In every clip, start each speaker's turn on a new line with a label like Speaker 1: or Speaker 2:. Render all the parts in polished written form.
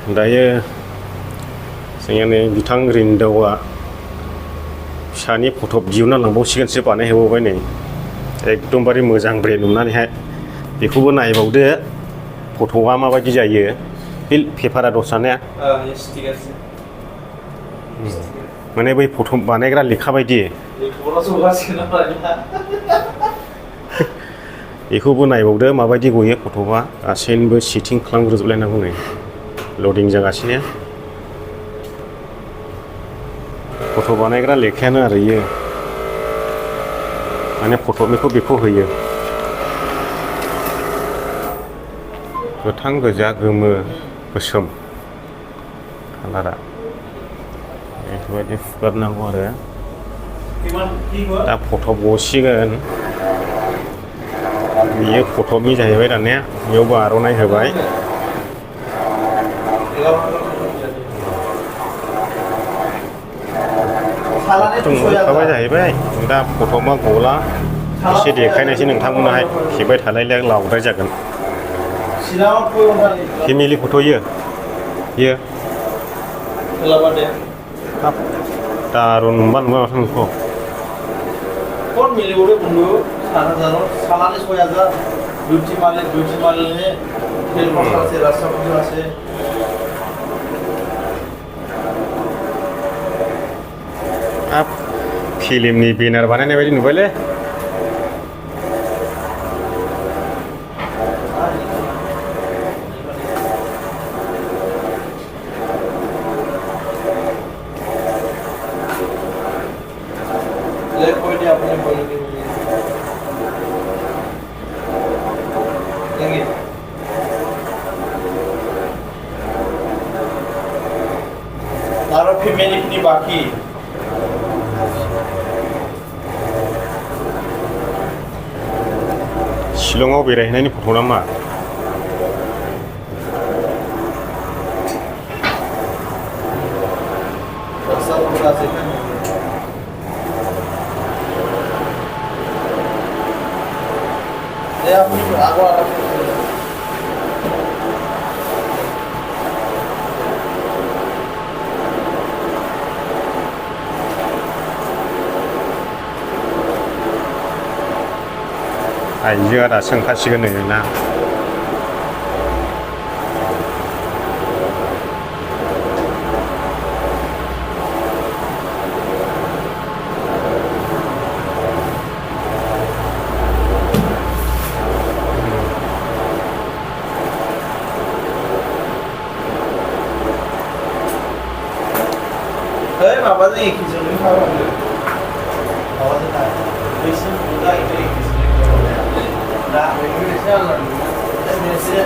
Speaker 1: दायो जोंनि बिथां रिन्दावा फिसानि फट' दिहुनना लांबावसिगोनसो बानायहोबावबाय नै एकदमबारे मोजां ब्रे नुनानैहाय बेखौबो नायबावदो फट'आ माबायदि जायो बे पेपारा दस्रा ने माने बै फट' बानायग्रा लेखा बायदि बेखौबो नायबावदो माबायदि गयो फट'आ गासैबो सेटिं खालामग्रोजोबलायनांगौ नै लडिं जागासिनो फट' बानायग्रा लेखायानो आरो इयो माने फट'निखौ बेखौ होयो गोथां गोजा गोमो गोसोम कालारा बेफोरबायदि फुगारनांगौ आरो दा फट' गसिगोन बियो फट'नि जाहैबाय दानिया बेयावबो आर'नाइ होबाय नुखाबाय जाहैबाय दा फट'मा गला एसे देखायनायसै नोंथांमोनाहाय खेबाय थालायलाय लावद्राय जागोन फेमिलि फट' इयो हाब दारुन नुबा नुबा माथो नोंखौ
Speaker 2: कौन मिले बोले बंदो 7,000 सालाने 6,000 ड्यूटी मालिक ने तेल मसाला से रास्ता मसाला से
Speaker 1: अब फिल्मनि बेनार बानायनाय बायदि नुबायलै
Speaker 2: ले कोई नहीं अपने बोले के लेंगे तारो फैमिली अपनी बाकी
Speaker 1: शिलंआव बेरायहैनायनि फट' नामा
Speaker 2: रास्ता मसाला से ले अपनी आगो आगो
Speaker 1: आइजोआ दासो ओंखारसिगोन नै ना
Speaker 2: माबाजों एखेजोंनो खालामो माबाजों दा बैसिम बुदा इखौ एखेजोंनो दा बेखौ एसे आलादा नुयो एसे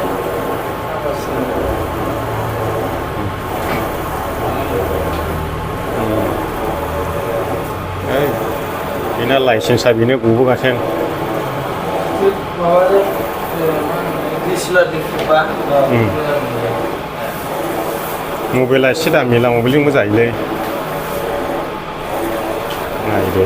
Speaker 1: बेना लाइसेन्सआ बेनो गबोगासिनो
Speaker 2: माबाजों डिएसएलआरजों खेबबा
Speaker 1: मबाइला एसे दामिला मबाइलजोंबो जायोलै नायदो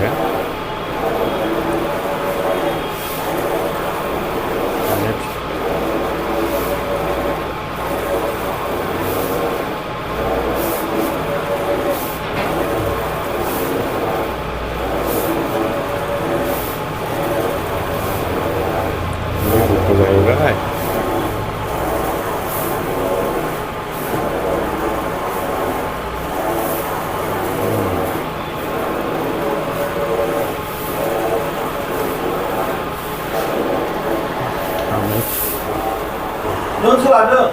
Speaker 1: जाहैबाय
Speaker 2: नों सोलाबदों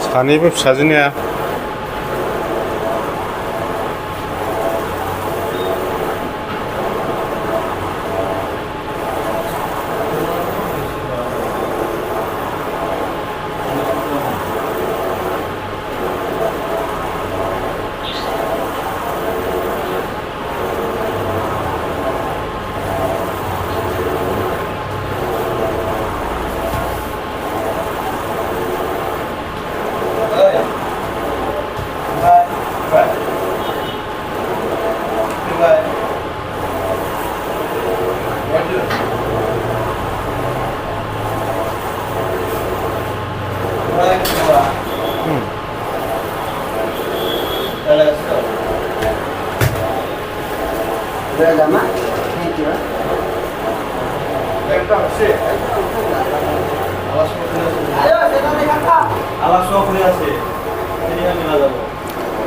Speaker 1: सानैबो फिसाजोनिया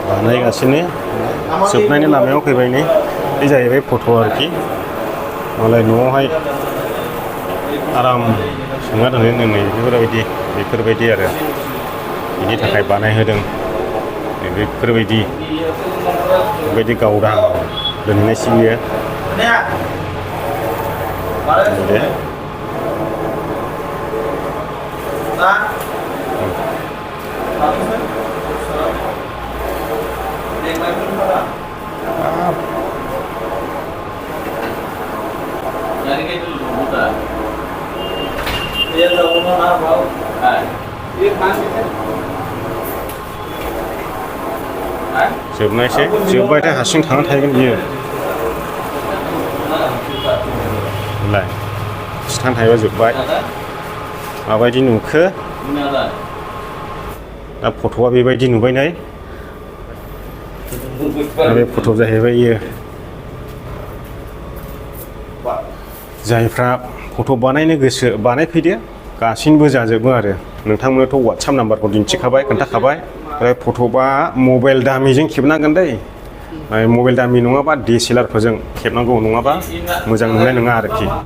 Speaker 1: बानायगासिनो जोबनायनि लामायाव फैबाय नै बे जाहैबाय फट' आरोखि मालाय न'आवहाय आराम संना दोननो नै बेफोरबायदि आरो बिनि थाखाय बानायहोदों बेफोरबायदि गावदां दोनहैनायसै बियो दे जोबनायसै जोब्बायथाय हारसिं थांना थागोन बियो लाय थांना थायोबा जोब्बाय माबायदि नुखो दा फट'आ बेबायदि नुबाय नै बे फट' जाहैबाय इयो जायफ्रा फट' बानायनो गोसो बानायफैदो गासिनबो जाजोबो आरो नोंथांमोननोथ' वाट्सएप नाम्बारखौ दिन्थिखाबाय खोन्थाखाबाय ओमफ्राय फट'बा मबाइल दामिजों खेबनांगोन दै मबाइल दामि नङाबा DSLR फोरजों खेबनांगौ नङाबा मोजां नुनाय नङा आरोखि